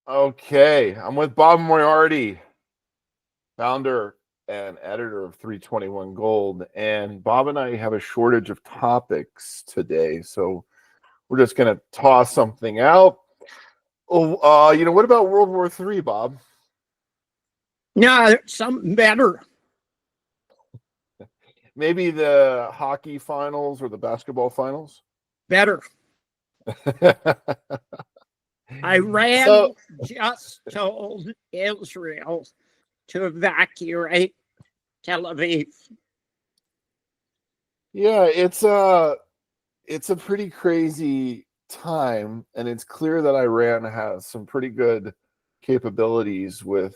Okay, I'm with Bob Moriarty, founder and editor of 321 Gold. And Bob and I have a shortage of topics today, so we're just going to toss something out. Oh, what about World War III, Bob? No, something better. Maybe the hockey finals or the basketball finals? Better. Iran So, just told Israel to evacuate Tel Aviv. yeah, it's a pretty crazy time, and it's clear that Iran has some pretty good capabilities with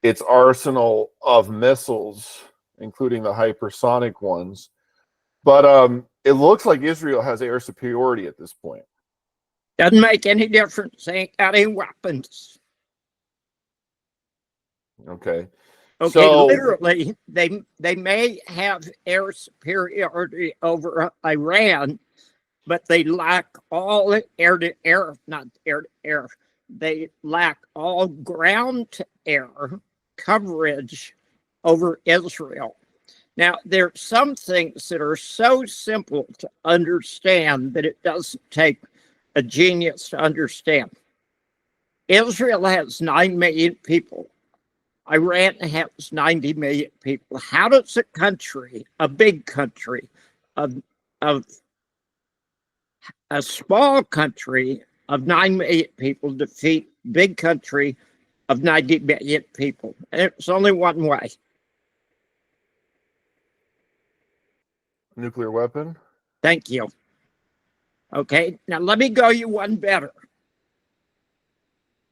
its arsenal of missiles, including the hypersonic ones. But it looks like Israel has air superiority at this point. Doesn't make any difference. They ain't got any weapons. Okay. Okay, So, literally, they may have air superiority over Iran, but they lack all air-to-air, not air-to-air. They lack all ground-to-air coverage over Israel. Now, there are some things that are so simple to understand that it doesn't take a genius to understand. Israel has 9 million people. Iran has 90 million people. How does a country, a big country, of a small country of 9 million people defeat big country of 90 million people? And it's only one way. nuclear weapon? Thank you. Okay, now let me go you one better.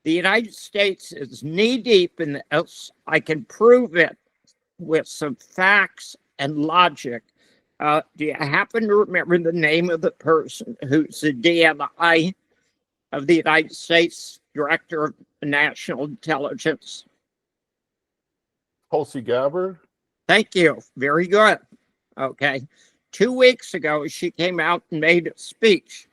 The United States is knee-deep in this. I can prove it with some facts and logic. Do you happen to remember the name of the person who's the DNI of the United States Director of National Intelligence? Tulsi Gabbard? Thank you. Very good. Okay. 2 weeks ago, she came out and made a speech.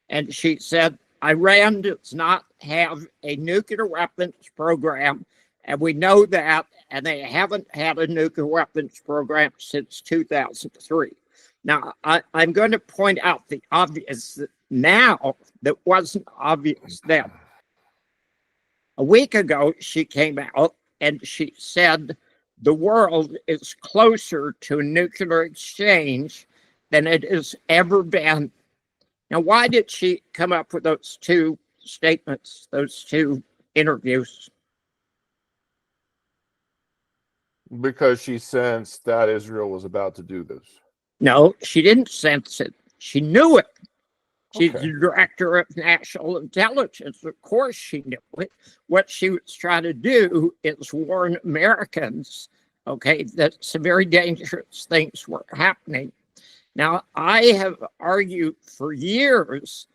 And she said, Iran does not have a nuclear weapons program. And we know that. And they haven't had a nuclear weapons program since 2003. Now, I'm going to point out the obvious now that wasn't obvious then. A week ago, she came out and she said the world is closer to a nuclear exchange than it has ever been. Now, why did she come up with those two statements, those two interviews? Because she sensed that Israel was about to do this. No, she didn't sense it. She knew it. She's Okay. the director of national intelligence. Of course she knew it. What she was trying to do is warn Americans, okay, that some very dangerous things were happening. Now, I have argued for years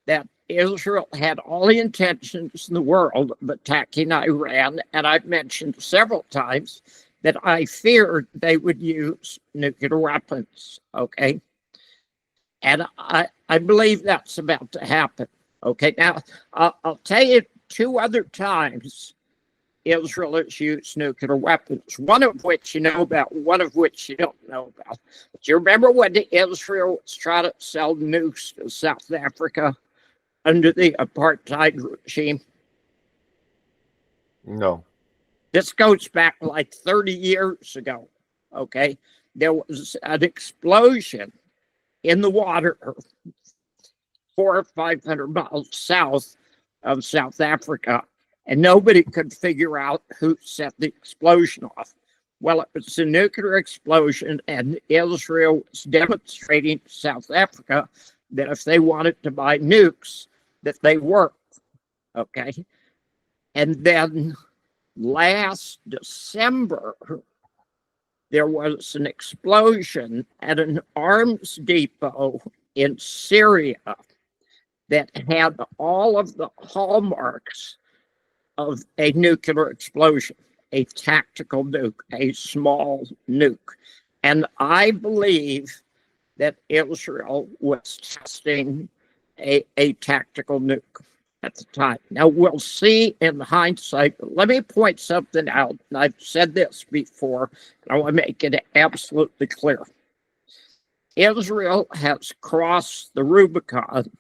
that Israel had all the intentions in the world of attacking Iran, and I've mentioned several times that I feared they would use nuclear weapons, okay? And I believe that's about to happen. Okay, now I'll tell you 2 other times Israel has used nuclear weapons, one of which you know about, one of which you don't know about. Do you remember when Israel was trying to sell nukes to South Africa under the apartheid regime? No. This goes back like 30 years ago, okay? There was an explosion in the water 400 or 500 miles south of South Africa, and nobody could figure out who set the explosion off. Well, it was a nuclear explosion, and Israel was demonstrating to South Africa that if they wanted to buy nukes, that they worked, okay? And then last December, there was an explosion at an arms depot in Syria that had all of the hallmarks of a nuclear explosion, a tactical nuke, a small nuke. And I believe that Israel was testing a tactical nuke. at the time. Now, we'll see in hindsight, but let me point something out. And I've said this before, and I want to make it absolutely clear. Israel has crossed the Rubicon.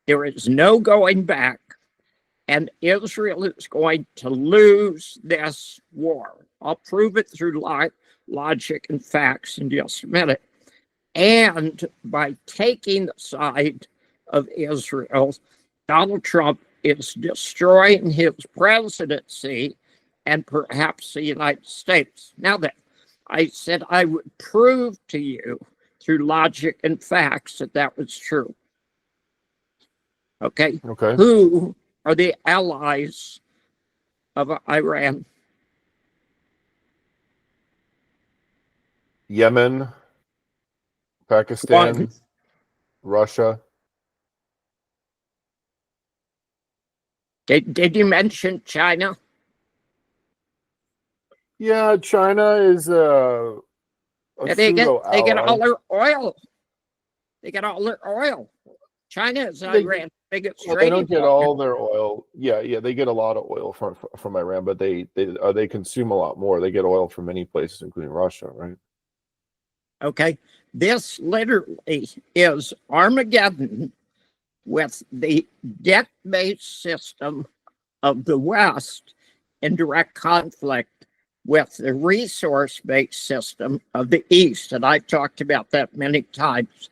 There is no going back, and Israel is going to lose this war. I'll prove it through logic and facts in just a minute. And by taking the side of Israel, Donald Trump is destroying his presidency and perhaps the United States. Now that I said I would prove to you through logic and facts that that was true. Okay. Okay. Who are the allies of Iran? Yemen, Pakistan, One. Russia. Did you mention China? Yeah, China is a They get pseudo all ally. their oil. They get all their oil. China is Iran's biggest Well, they trading don't get partner. all their oil. Yeah, they get a lot of oil from Iran, but they consume a lot more. They get oil from many places, including Russia, right? Okay, this literally is Armageddon with the debt-based system of the West in direct conflict with the resource-based system of the East. And I've talked about that many times.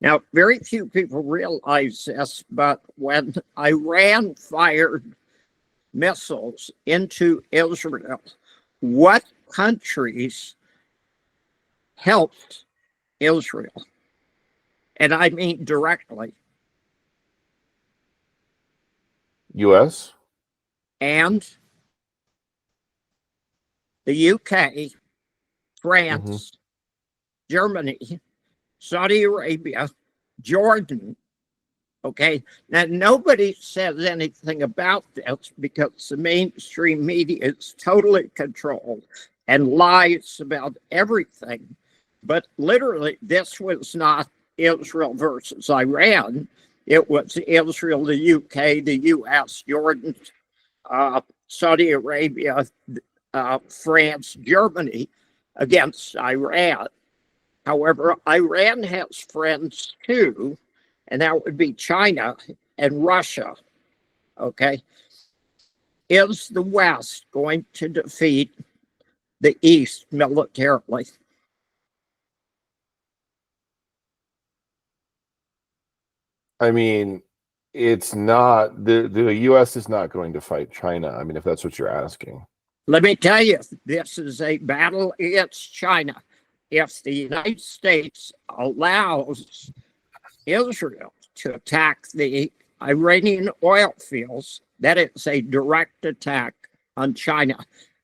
Now, very few people realize this, but when Iran fired missiles into Israel, what countries helped Israel? And I mean directly. U.S. And the UK, France, Germany, Saudi Arabia, Jordan. Okay. Now, nobody says anything about this because the mainstream media is totally controlled and lies about everything. But literally, this was not Israel versus Iran. It was Israel, the UK, the US, Jordan, Saudi Arabia, France, Germany against Iran. However, Iran has friends too, and that would be China and Russia. Okay. Is the West going to defeat the East militarily? I mean, it's not the U.S. is not going to fight China. I mean, if that's what you're asking. Let me tell you, this is a battle against China. If the United States allows Israel to attack the Iranian oil fields, that is a direct attack on China,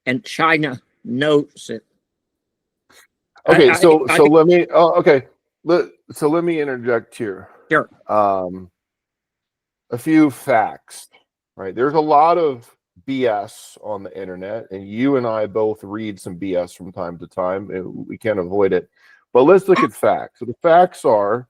and China knows it. Okay, so let me. Oh, okay. So let me interject here. Sure. A few facts, right? There's a lot of BS on the internet, and you and I both read some BS from time to time, and we can't avoid it. But let's look at facts. So the facts are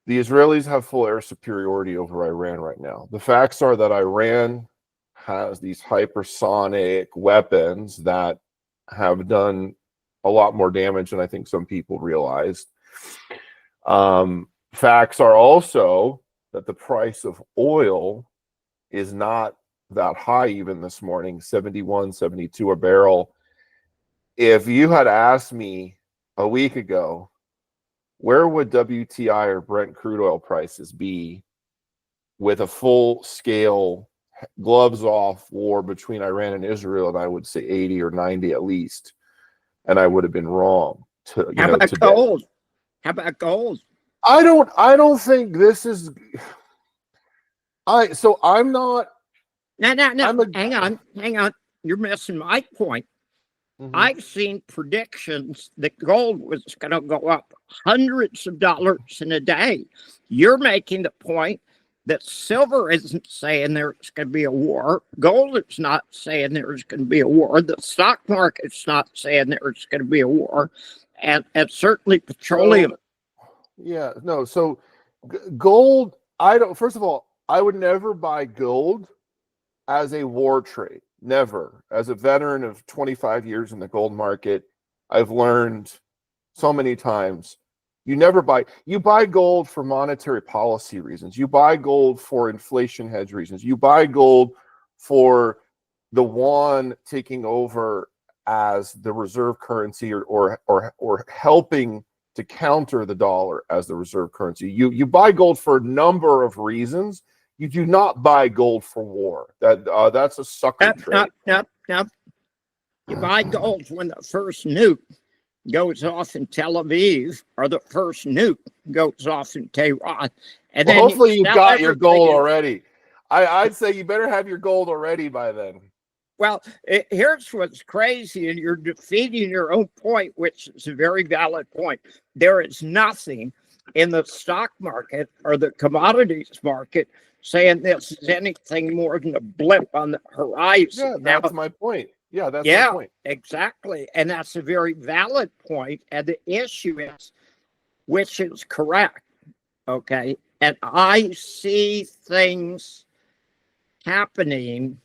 the Israelis have full air superiority over Iran right now. The facts are that Iran has these hypersonic weapons that have done a lot more damage than I think some people realized. Facts are also that the price of oil is not that high even this morning, 71, 72 a barrel. If you had asked me a week ago, where would WTI or Brent crude oil prices be with a full-scale gloves off war between Iran and Israel, and I would say 80 or 90 at least, and I would have been wrong. How about gold? How about gold? I don't think this is. I'm not. No. Hang on. You're missing my point. Mm-hmm. I've seen predictions that gold was going to go up hundreds of dollars in a day. You're making the point that silver isn't saying there's going to be a war. Gold is not saying there's going to be a war. The stock market's not saying there's going to be a war. And certainly petroleum. So gold, first of all, I would never buy gold as a war trade. Never. As a veteran of 25 years in the gold market, I've learned so many times, you buy gold for monetary policy reasons. You buy gold for inflation hedge reasons. You buy gold for the yuan taking over as the reserve currency, or helping to counter the dollar as the reserve currency. You buy gold for a number of reasons. You do not buy gold for war. That's a sucker trade. Nope. You buy gold when the first nuke goes off in Tel Aviv, or the first nuke goes off in Tehran. And well, then hopefully you've got your gold in. already. I'd say you better have your gold already by then. Well, here's what's crazy, and you're defeating your own point, which is a very valid point. There is nothing in the stock market or the commodities market saying this is anything more than a blip on the horizon. Yeah, that's my point. Yeah, that's my point. Exactly. And that's a very valid point. And the issue is, which is correct? Okay. And I see things happening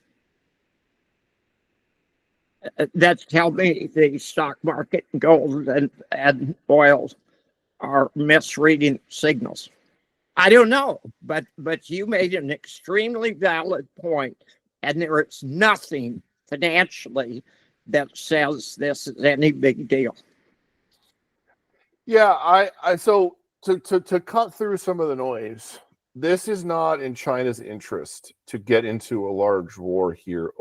that tell me the stock market, gold and oil are misreading signals. I don't know, but you made an extremely valid point, and there is nothing financially that says this is any big deal. Yeah, I so to cut through some of the noise, this is not in China's interest to get into a large war here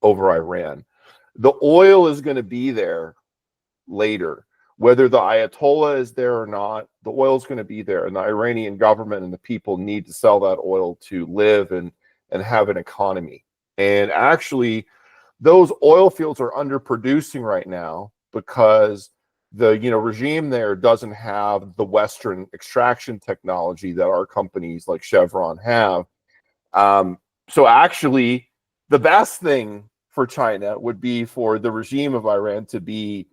over Iran. The oil is going to be there later. Whether the Ayatollah is there or not, the oil is going to be there. And the Iranian government and the people need to sell that oil to live and have an economy. And actually, those oil fields are underproducing right now because the regime there doesn't have the Western extraction technology that our companies like Chevron have. So actually, the best thing for China would be for the regime of Iran to be,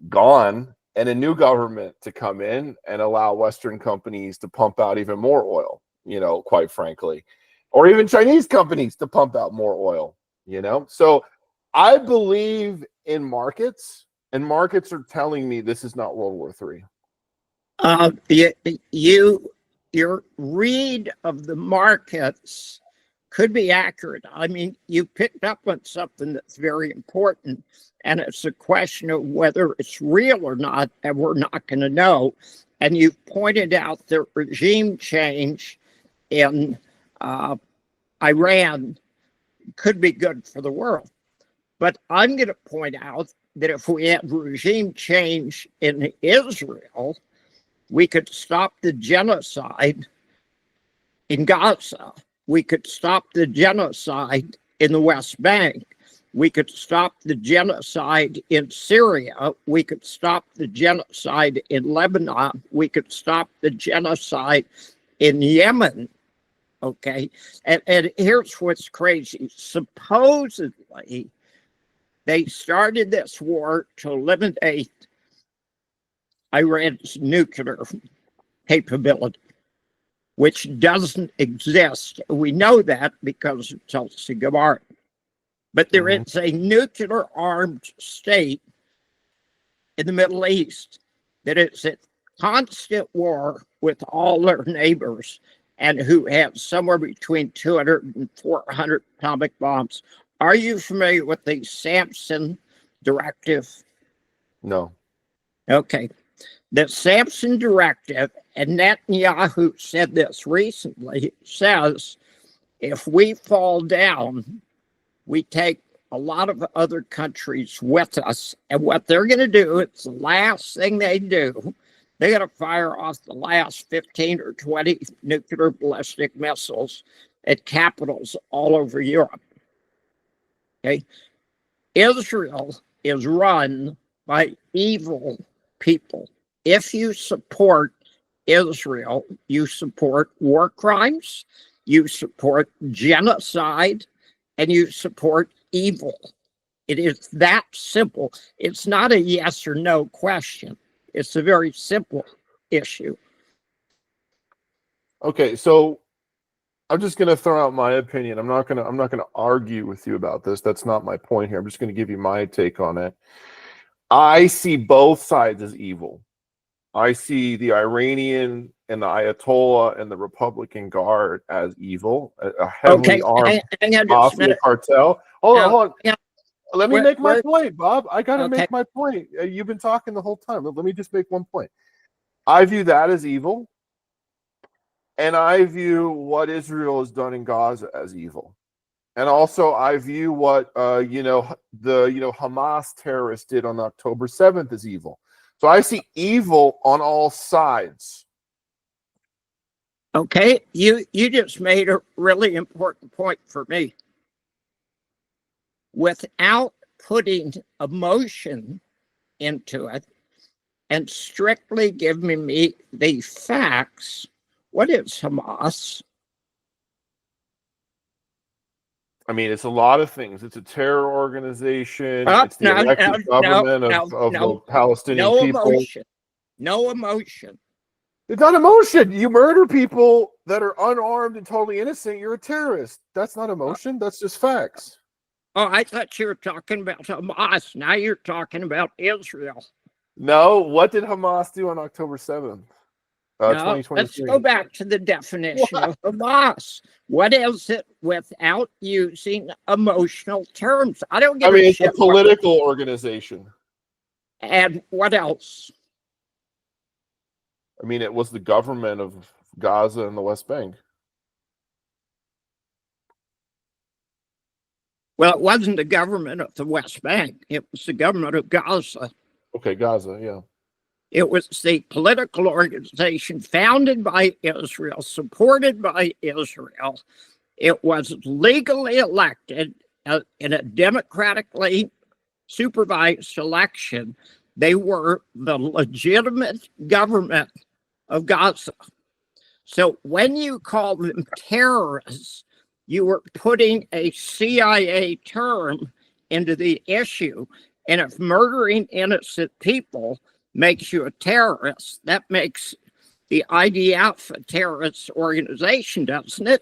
gone, and a new government to come in and allow Western companies to pump out even more oil, quite frankly, or even Chinese companies to pump out more oil, So I believe in markets, and markets are telling me this is not World War III. Your read of the markets could be accurate. I mean, you picked up on something that's very important, and it's a question of whether it's real or not, and we're not going to know. And you pointed out the regime change in Iran could be good for the world. But I'm going to point out that if we had regime change in Israel, we could stop the genocide in Gaza. We could stop the genocide in the West Bank. We could stop the genocide in Syria. We could stop the genocide in Lebanon. We could stop the genocide in Yemen. Okay. And here's what's crazy. Supposedly, they started this war to eliminate Iran's nuclear capability, which doesn't exist. We know that because of Tulsi Gabbard. But there is a nuclear armed state in the Middle East that is at constant war with all their neighbors, and who have somewhere between 200 and 400 atomic bombs. Are you familiar with the Samson Directive? No. Okay. The Samson Directive, and Netanyahu said this recently, says if we fall down, we take a lot of other countries with us. And what they're going to do, it's the last thing they do, they're going to fire off the last 15 or 20 nuclear ballistic missiles at capitals all over Europe. Okay. Israel is run by evil people. If you support Israel, you support war crimes, you support genocide, and you support evil. It is that simple. It's not a yes or no question. It's a very simple issue. Okay, so I'm just going to throw out my opinion. I'm not going to argue with you about this. That's not my point here. I'm just going to give you my take on it. I see both sides as evil. I see the Iranian and the Ayatollah and the Republican Guard as evil, a heavily armed hang on just a mafia minute. cartel. Hold on. Yeah, Let me make my where- point, Bob. I got to Okay. make my point. You've been talking the whole time. Let me just make one point. I view that as evil, and I view what Israel has done in Gaza as evil. And also, I view what Hamas terrorists did on October 7th as evil. So I see evil on all sides. Okay, you just made a really important point for me. Without putting emotion into it and strictly giving me the facts, what is Hamas? I mean, it's a lot of things. It's a terror organization. It's the elected government of the Palestinian people. No emotion. It's not emotion. You murder people that are unarmed and totally innocent. You're a terrorist. That's not emotion. That's just facts. Oh, I thought you were talking about Hamas. Now you're talking about Israel. No, what did Hamas do on October 7th? No, let's go back to the definition of Hamas. What is it without using emotional terms? I don't give a it's a political organization. And what else? I mean, it was the government of Gaza and the West Bank. Well, it wasn't the government of the West Bank. It was the government of Gaza. Okay, Gaza, yeah. It was the political organization founded by Israel, supported by Israel. It was legally elected in a democratically supervised election. They were the legitimate government of Gaza. So when you call them terrorists, you were putting a CIA term into the issue. And if murdering innocent people makes you a terrorist, that makes the IDF a terrorist organization, doesn't it?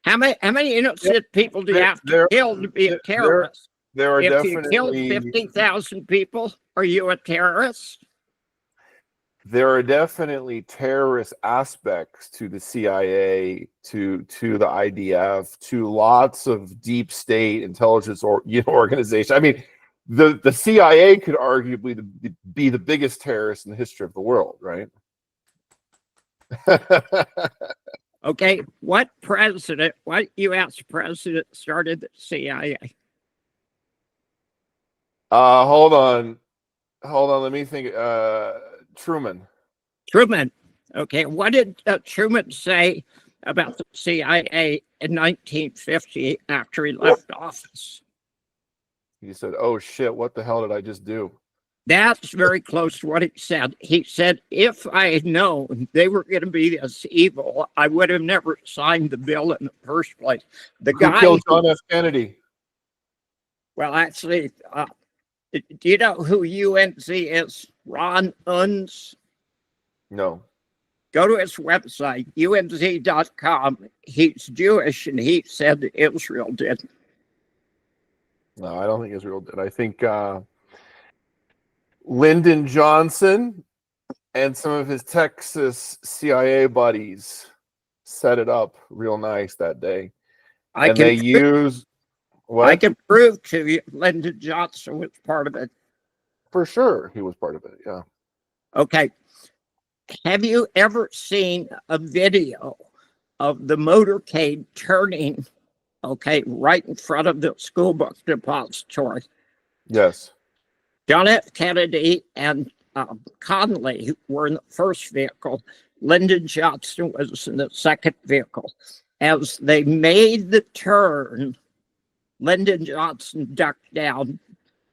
How many innocent people do you have to kill to be a terrorist? There are if definitely, you kill 50,000 people, are you a terrorist? There are definitely terrorist aspects to the CIA, to the IDF, to lots of deep state intelligence organizations. I mean, the CIA could arguably be the biggest terrorist in the history of the world, right? Okay, what U.S. president started the CIA? Hold on. Let me think. Truman. Okay, what did Truman say about the CIA in 1950 after he left office? He said, "Oh shit, what the hell did I just do?" That's very close to what he said. He said, if I had known they were going to be this evil, I would have never signed the bill in the first place. Who killed John F. Kennedy? Well, actually, do you know who UNC is? Ron Unz? No. Go to his website, unz.com. He's Jewish, and he said Israel did. No, I don't think Israel did. I think Lyndon Johnson and some of his Texas CIA buddies set it up real nice that day. I can prove to you Lyndon Johnson was part of it. For sure, he was part of it, yeah. Okay. Have you ever seen a video of the motorcade turning, right in front of the school book depository? Yes. John F. Kennedy and Connally were in the first vehicle. Lyndon Johnson was in the second vehicle. As they made the turn, Lyndon Johnson ducked down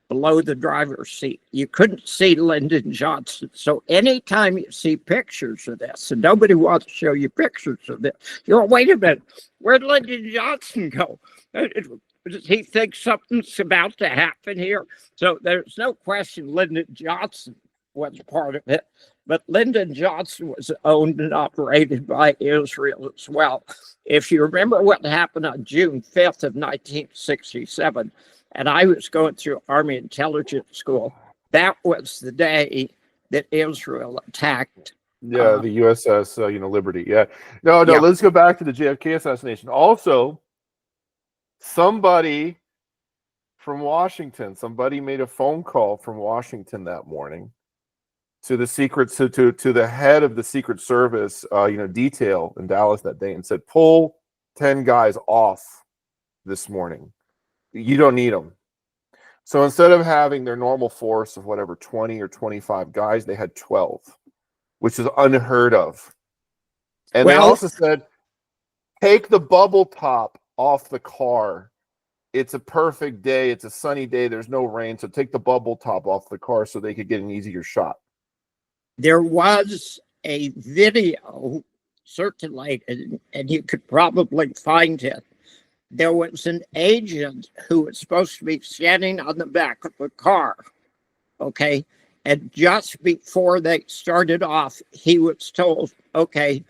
below the driver's seat. You couldn't see Lyndon Johnson. So anytime you see pictures of this, and nobody wants to show you pictures of this, you go, wait a minute, where'd Lyndon Johnson go? Does he think something's about to happen here? So there's no question Lyndon Johnson was part of it. But Lyndon Johnson was owned and operated by Israel as well. If you remember what happened on June 5th of 1967, and I was going through Army Intelligence School, that was the day that Israel attacked. Yeah, the USS, Liberty. Yeah. No, Yeah. let's go back to the JFK assassination. Also, somebody from Washington, somebody made a phone call from Washington that morning to the to the head of the Secret Service, detail in Dallas that day, and said, pull 10 guys off this morning. You don't need them. So instead of having their normal force of whatever 20 or 25 guys, they had 12, which is unheard of. And they also said, take the bubble top off the car. It's a perfect day. It's a sunny day. There's no rain. So take the bubble top off the car so they could get an easier shot. There was a video circulated, and you could probably find it. There was an agent who was supposed to be standing on the back of the car, okay? And just before they started off, he was told, okay,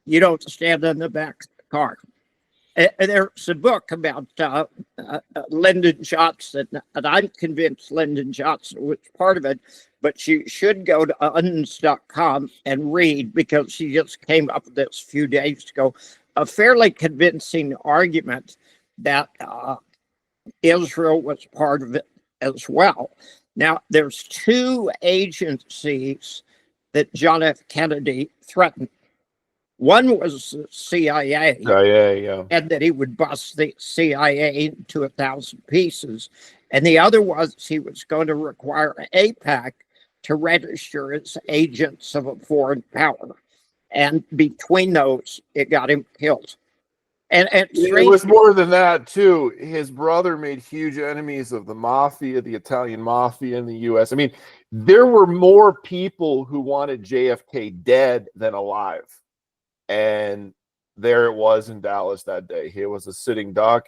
you don't stand on the back of the car. And there's a book about Lyndon Johnson, and I'm convinced Lyndon Johnson was part of it, but you should go to onions.com and read, because she just came up with this a few days ago, a fairly convincing argument that Israel was part of it as well. Now, there's two agencies that John F. Kennedy threatened. One was the CIA, and that he would bust the CIA into 1,000 pieces. And the other was he was going to require AIPAC to register as agents of a foreign power. And between those, it got him killed. And it was more than that, too. His brother made huge enemies of the mafia, the Italian mafia in the U.S. I mean, there were more people who wanted JFK dead than alive. And there it was in Dallas that day. He was a sitting duck,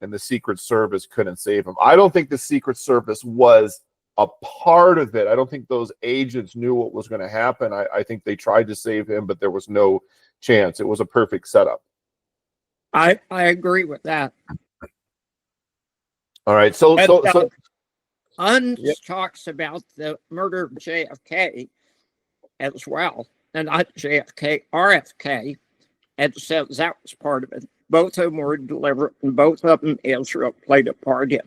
and the Secret Service couldn't save him. I don't think the Secret Service was a part of it. I don't think those agents knew what was going to happen. I think they tried to save him, but there was no chance. It was a perfect setup. I agree with that. All right. So UNS talks about the murder of JFK as well. And not JFK, RFK, and says that was part of it. Both of them were deliberate, and both of them Israel played a part in.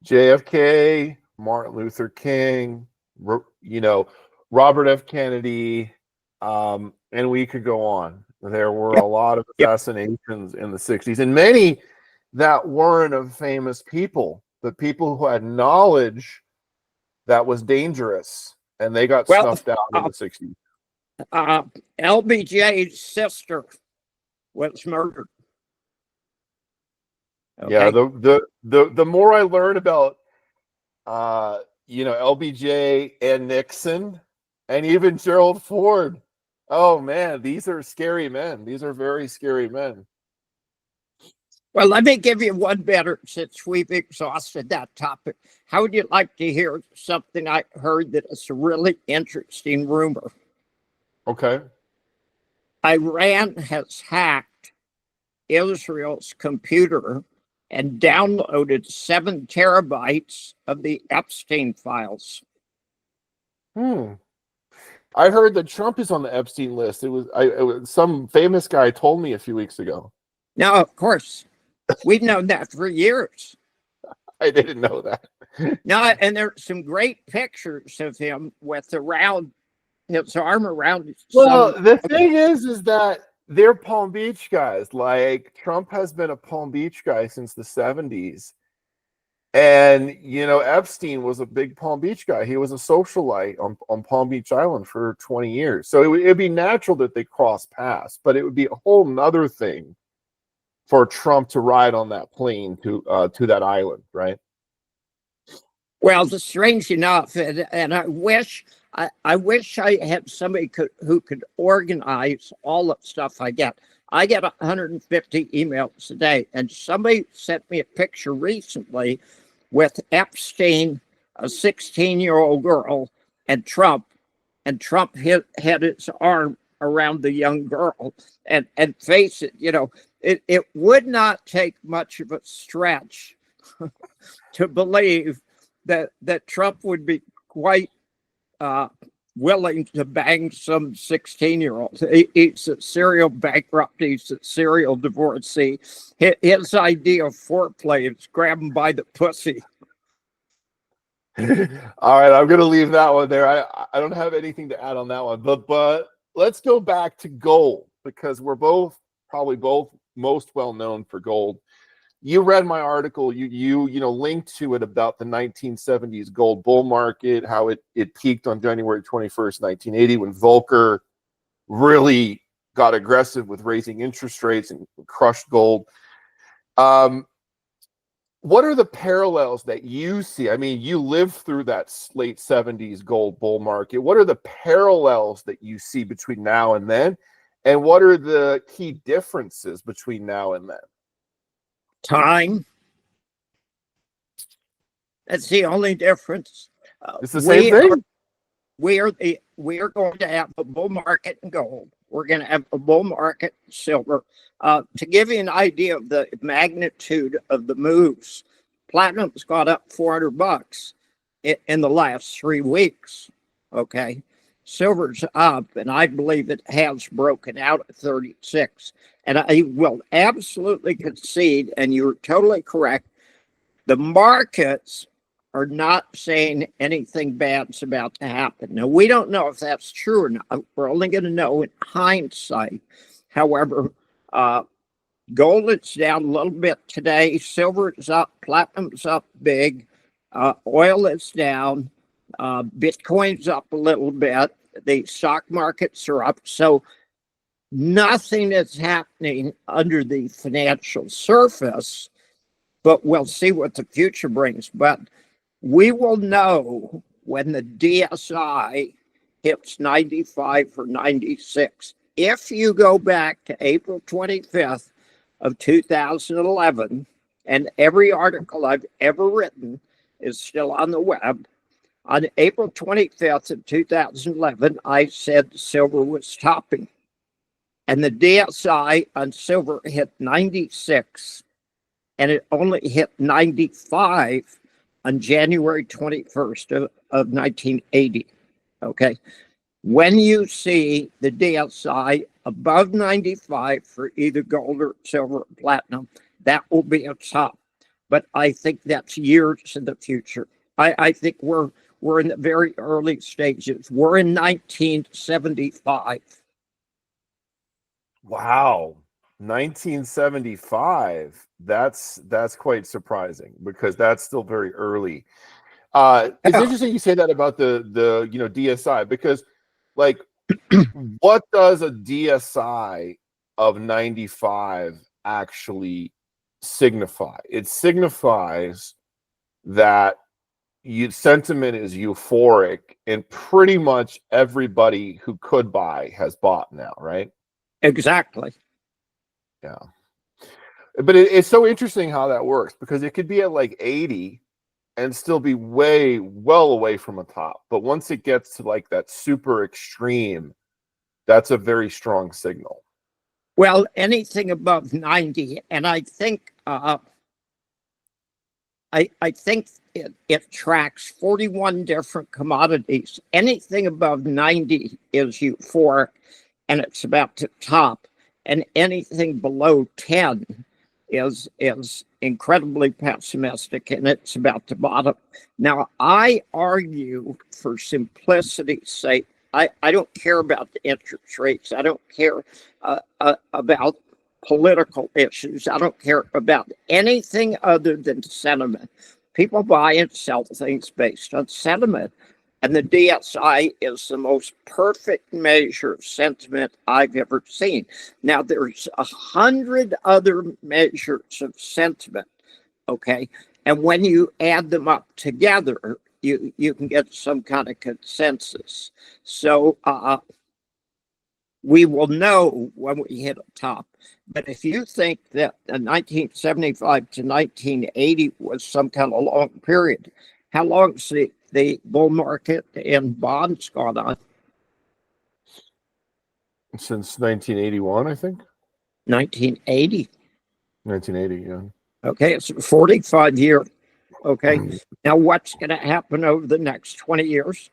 JFK, Martin Luther King, Robert F. Kennedy, and we could go on. There were a lot of assassinations in the 60s, and many that weren't of famous people, but people who had knowledge that was dangerous. And they got snuffed out in the 60s. LBJ's sister was murdered. Okay. Yeah, the more I learn about LBJ and Nixon and even Gerald Ford, oh man, these are scary men. These are very scary men. Well, let me give you one better, since we've exhausted that topic. How would you like to hear something I heard that is a really interesting rumor? Okay. Iran has hacked Israel's computer and downloaded 7 terabytes of the Epstein files. I heard that Trump is on the Epstein list. It was some famous guy told me a few weeks ago. Now, of course, we've known that for years. I didn't know that. No, and there's some great pictures of him with his arm around his son. The thing is that they're Palm Beach guys. Like, Trump has been a Palm Beach guy since the 70s. And, Epstein was a big Palm Beach guy. He was a socialite on Palm Beach Island for 20 years. So it'd be natural that they cross paths, but it would be a whole nother thing for Trump to ride on that plane to that island, right? Well, strange enough, and I wish I had somebody who could organize all the stuff I get. I get 150 emails a day, and somebody sent me a picture recently with Epstein, a 16-year-old girl, and Trump, had his arm around the young girl. And face it, it would not take much of a stretch to believe that Trump would be quite willing to bang some 16-year-old. He's a serial bankrupt. He's a serial divorcee. His idea of foreplay is grab him by the pussy. All right, I'm going to leave that one there. I don't have anything to add on that one. But let's go back to gold, because we're probably both most well known for gold. You read my article. You linked to it about the 1970s gold bull market, how it peaked on January 21st, 1980, when Volcker really got aggressive with raising interest rates and crushed gold. What are the parallels that you see? I mean, you lived through that late 70s gold bull market. What are the parallels that you see between now and then? And what are the key differences between now and then? Time. That's the only difference. It's the same thing. We are going to have a bull market in gold. We're going to have a bull market in silver. To give you an idea of the magnitude of the moves, platinum's got up $400 in the last 3 weeks. Okay, silver's up, and I believe it has broken out at 36. And I will absolutely concede, and you're totally correct, the markets are not saying anything bad's about to happen. Now, we don't know if that's true or not. We're only going to know in hindsight. However, gold is down a little bit today. Silver is up. Platinum's up big. Oil is down. Bitcoin's up a little bit. The stock markets are up. So nothing is happening under the financial surface, but we'll see what the future brings. But we will know when the DSI hits 95 or 96. If you go back to April 25th of 2011, and every article I've ever written is still on the web, on April 25th of 2011, I said silver was topping. And the DSI on silver hit 96, and it only hit 95 on January 21st of 1980. Okay. When you see the DSI above 95 for either gold or silver or platinum, that will be a top. But I think that's years in the future. I think we're in the very early stages. We're in 1975. Wow. 1975. That's quite surprising, because that's still very early. It's interesting you say that about the DSI, because like what does a DSI of 95 actually signify? It signifies that sentiment is euphoric, and pretty much everybody who could buy has bought now, right? Exactly. Yeah. But it's so interesting how that works, because it could be at like 80 and still be well away from a top. But once it gets to like that super extreme, that's a very strong signal. Well, anything above 90, and I think I think it tracks 41 different commodities. Anything above 90 is euphoric, and it's about to top. And anything below 10 is incredibly pessimistic, and it's about to bottom. Now, I argue, for simplicity's sake, I don't care about the interest rates. I don't care about political issues. I don't care about anything other than sentiment. People buy and sell things based on sentiment. And the DSI is the most perfect measure of sentiment I've ever seen. Now, there's 100 other measures of sentiment, okay? And when you add them up together, you can get some kind of consensus. So we will know when we hit a top. But if you think that 1975 to 1980 was some kind of long period, how long is the the bull market in bonds gone on? Since 1981, I think. 1980. 1980, yeah. Okay, it's a 45-year. Okay, now what's going to happen over the next 20 years?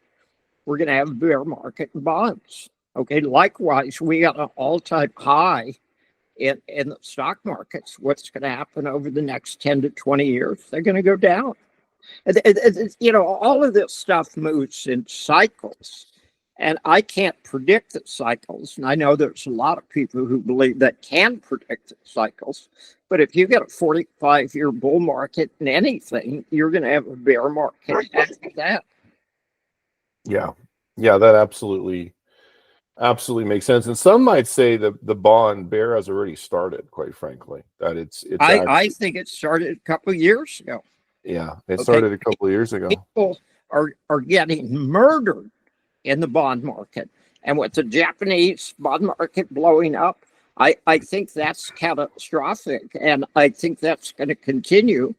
We're going to have a bear market in bonds. Okay, likewise, we got an all-time high in the stock markets. What's going to happen over the next 10 to 20 years? They're going to go down. All of this stuff moves in cycles, and I can't predict the cycles. And I know there's a lot of people who believe that can predict the cycles. But if you get a 45-year bull market in anything, you're going to have a bear market after that. Yeah, that absolutely makes sense. And some might say that the bond bear has already started. Quite frankly, that it's. I think it started a couple of years ago. Yeah, it started a couple of years ago. People are getting murdered in the bond market, and with the Japanese bond market blowing up, I think that's catastrophic, and I think that's going to continue,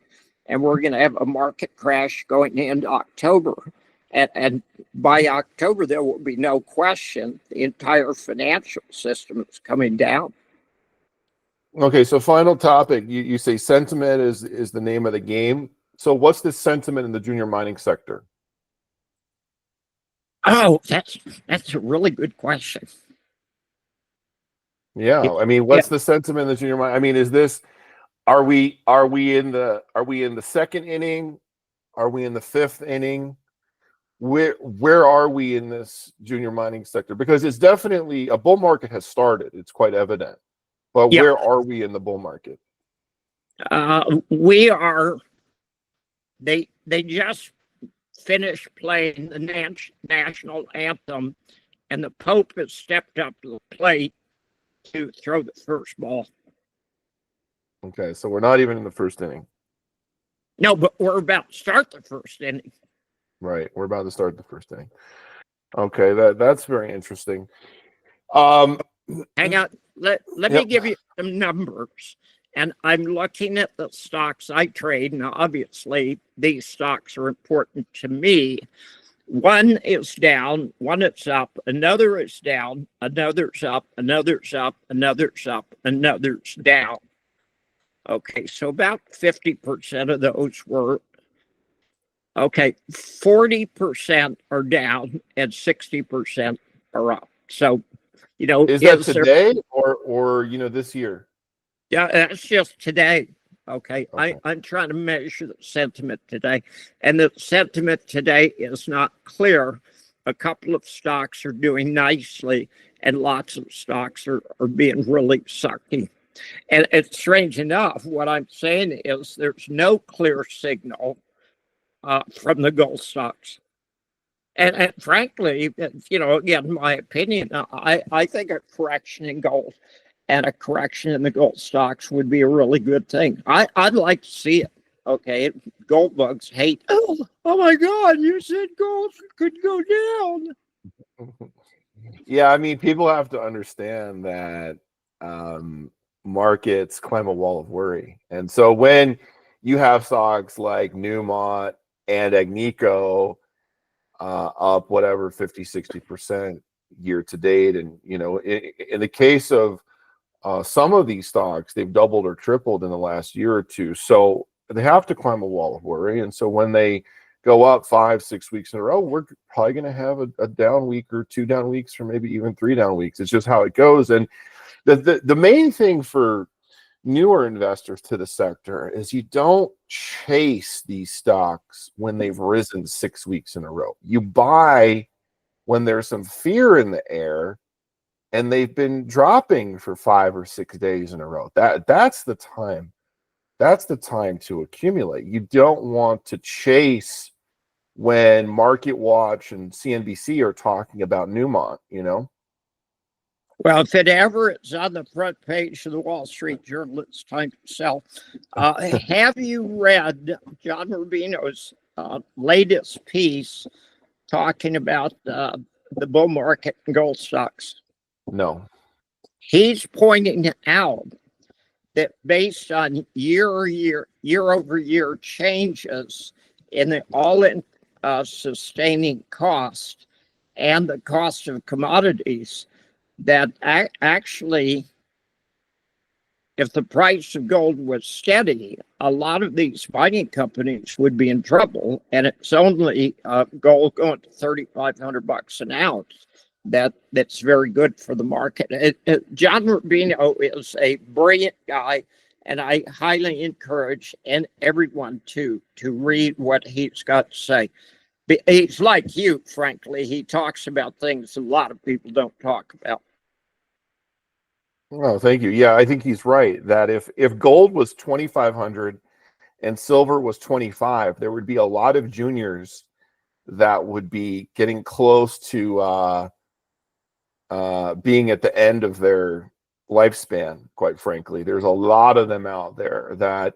and we're going to have a market crash going into October. And by October, there will be no question the entire financial system is coming down. Okay, so final topic. You say sentiment is the name of the game. So what's the sentiment in the junior mining sector? Oh, that's a really good question. Yeah, I mean, what's the sentiment in the junior mining? I mean, are we in the second inning? Are we in the fifth inning? Where are we in this junior mining sector? Because it's definitely a bull market has started. It's quite evident. But where are we in the bull market? We are. They just finished playing the national anthem, and the Pope has stepped up to the plate to throw the first ball. Okay, so we're not even in the first inning. No, but we're about to start the first inning. Right, we're about to start the first inning. Okay, that's very interesting. Hang on, let me give you some numbers. And I'm looking at the stocks I trade, and obviously these stocks are important to me. One is down, one is up, another is down, another's up, another's up, another's up, another's down. Okay, so about 50% of those were, 40% are down and 60% are up. So, is that today or this year? Yeah, that's just today. Okay. I'm trying to measure the sentiment today. And the sentiment today is not clear. A couple of stocks are doing nicely, and lots of stocks are being really sucky. And it's strange enough, what I'm saying is there's no clear signal from the gold stocks. And frankly, again, my opinion, I think a correction in gold and a correction in the gold stocks would be a really good thing. I'd like to see it. Okay, gold bugs hate. Oh my God! You said gold could go down. Yeah, I mean, people have to understand that markets climb a wall of worry, and so when you have stocks like Newmont and Agnico up whatever 50-60% year to date, and in the case of some of these stocks, they've doubled or tripled in the last year or two. So they have to climb a wall of worry. And so when they go up 5-6 weeks in a row, we're probably going to have a down week or 2 down weeks, or maybe even 3 down weeks. It's just how it goes. And the main thing for newer investors to the sector is you don't chase these stocks when they've risen 6 weeks in a row. You buy when there's some fear in the air and they've been dropping for 5 or 6 days in a row. That's the time. That's the time to accumulate. You don't want to chase when Market Watch and CNBC are talking about Newmont, Well, if it ever is on the front page of the Wall Street Journal, it's time to sell. Have you read John Rubino's latest piece talking about the bull market and gold stocks? No. He's pointing out that based on year-over-year changes in the all-in sustaining cost and the cost of commodities that actually, if the price of gold was steady, a lot of these mining companies would be in trouble. And it's only gold going to $3,500 an ounce that's very good for the market. John Rubino is a brilliant guy, and I highly encourage everyone to read what he's got to say. He's like you, frankly. He talks about things a lot of people don't talk about. Oh, thank you. Yeah, I think he's right that if gold was 2,500 and silver was 25, there would be a lot of juniors that would be getting close to being at the end of their lifespan. Quite frankly, there's a lot of them out there that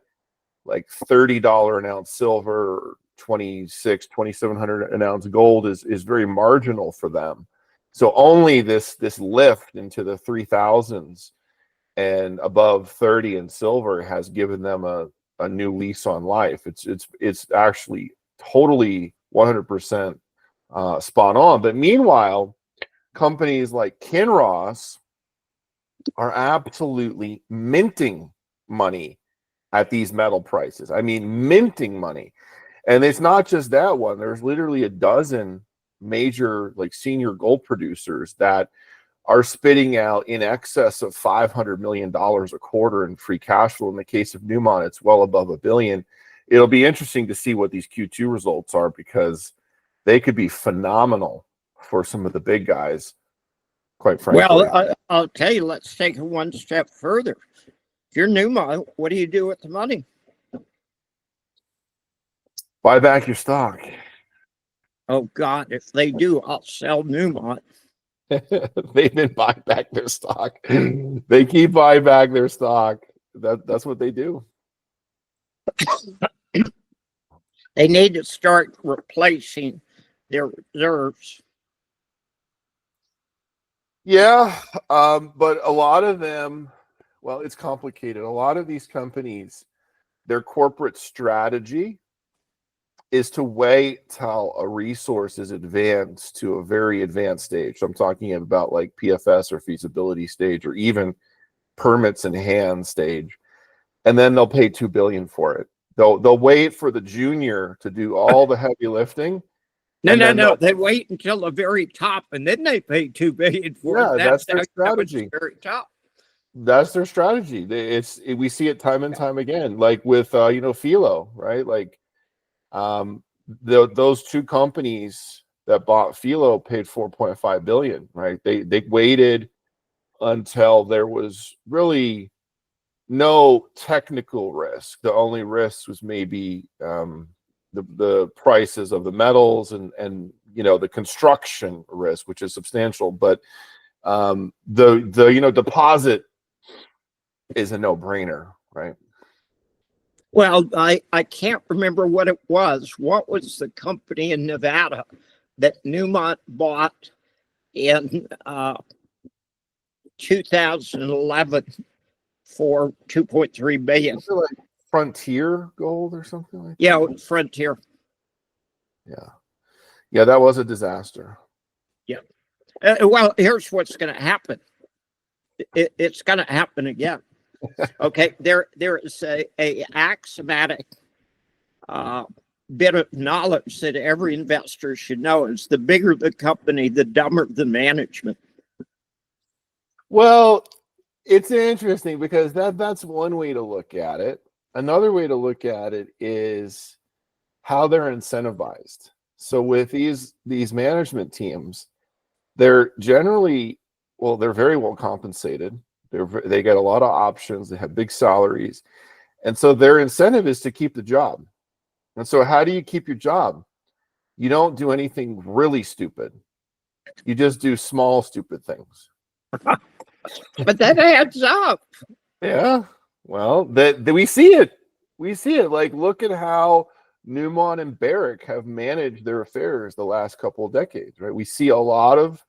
like $30 an ounce silver, or 2,700 an ounce gold is very marginal for them. So only this lift into the 3,000s and above 30 in silver has given them a new lease on life. It's actually totally 100% spot on. But meanwhile, companies like Kinross are absolutely minting money at these metal prices. I mean, minting money. And it's not just that one. There's literally a dozen major like senior gold producers that are spitting out in excess of $500 million a quarter in free cash flow. In the case of Newmont, it's well above $1 billion. It'll be interesting to see what these Q2 results are, because they could be phenomenal for some of the big guys, quite frankly. Well, I'll tell you, let's take it one step further. If you're Newmont, what do you do with the money? Buy back your stock. Oh, God, if they do, I'll sell Newmont. They've been buying back their stock. They keep buying back their stock. That's what they do. They need to start replacing their reserves. Yeah, but a lot of them, well, it's complicated. A lot of these companies, their corporate strategy is to wait till a resource is advanced to a very advanced stage. So I'm talking about like PFS or feasibility stage, or even permits in hand stage, and then they'll pay $2 billion for it. They'll wait for the junior to do all the heavy lifting. No. They wait until the very top, and then they pay $2 billion for it. That's their strategy. Very top. That's their strategy. We see it time and time again, like with Filo, right? Like those two companies that bought Filo paid $4.5 billion, right? They waited until there was really no technical risk. The only risk was maybe the prices of the metals and the construction risk, which is substantial. But the deposit is a no-brainer, right? Well, I can't remember what it was. What was the company in Nevada that Newmont bought in 2011 for $2.3 billion? Like Frontier Gold or something like that? Yeah, Frontier. Yeah, that was a disaster. Yeah. Well, here's what's going to happen. It's going to happen again. Okay, there is a axiomatic bit of knowledge that every investor should know: is the bigger the company, the dumber the management. Well, it's interesting because that's one way to look at it. Another way to look at it is how they're incentivized. So with these management teams, they're generally, they're very well compensated. They get a lot of options. They have big salaries. And so their incentive is to keep the job. And so how do you keep your job? You don't do anything really stupid. You just do small, stupid things. But that adds up. Yeah. Well, we see it. We see it. Like, look at how Newmont and Barrick have managed their affairs the last couple of decades, right? We see a lot of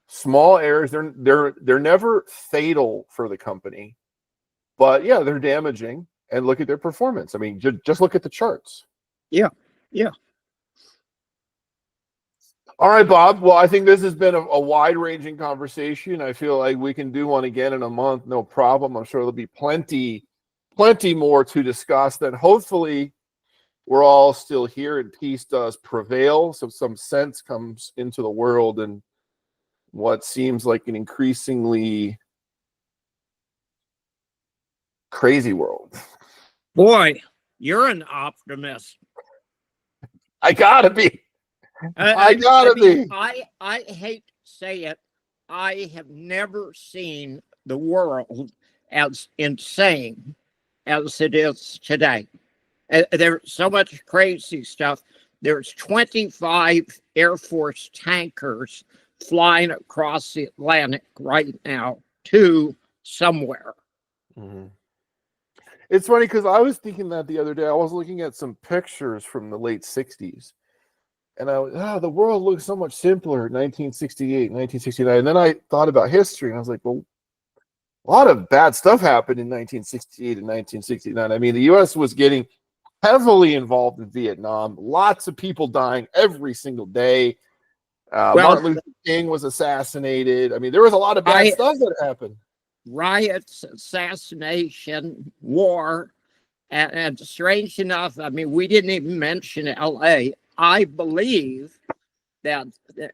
small errors. They're never fatal for the company, but yeah, they're damaging. And look at their performance. I mean, just look at the charts. Yeah. All right, Bob. Well, I think this has been a wide-ranging conversation. I feel like we can do one again in a month, no problem. I'm sure there'll be plenty more to discuss. Then hopefully we're all still here and peace does prevail, so some sense comes into the world and what seems like an increasingly crazy world. Boy, you're an optimist. I gotta be. I gotta be. I hate to say it. I have never seen the world as insane as it is today. There's so much crazy stuff. There's 25 Air Force tankers flying across the Atlantic right now to somewhere. Mm-hmm. It's funny because I was thinking that the other day. I was looking at some pictures from the late 60s. And I was, the world looks so much simpler in 1968, 1969. And then I thought about history and I was like, well, a lot of bad stuff happened in 1968 and 1969. I mean, the U.S. was getting heavily involved in Vietnam. Lots of people dying every single day. Martin Luther King was assassinated. I mean, there was a lot of bad stuff that happened. Riots, assassination, war. And strange enough, I mean, we didn't even mention L.A. I believe that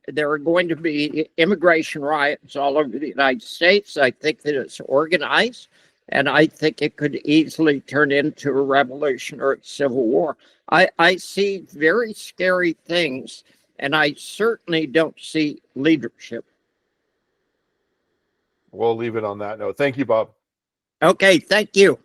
there are going to be immigration riots all over the United States. I think that it's organized, and I think it could easily turn into a revolution or a civil war. I see very scary things, and I certainly don't see leadership. We'll leave it on that note. Thank you, Bob. Okay, thank you.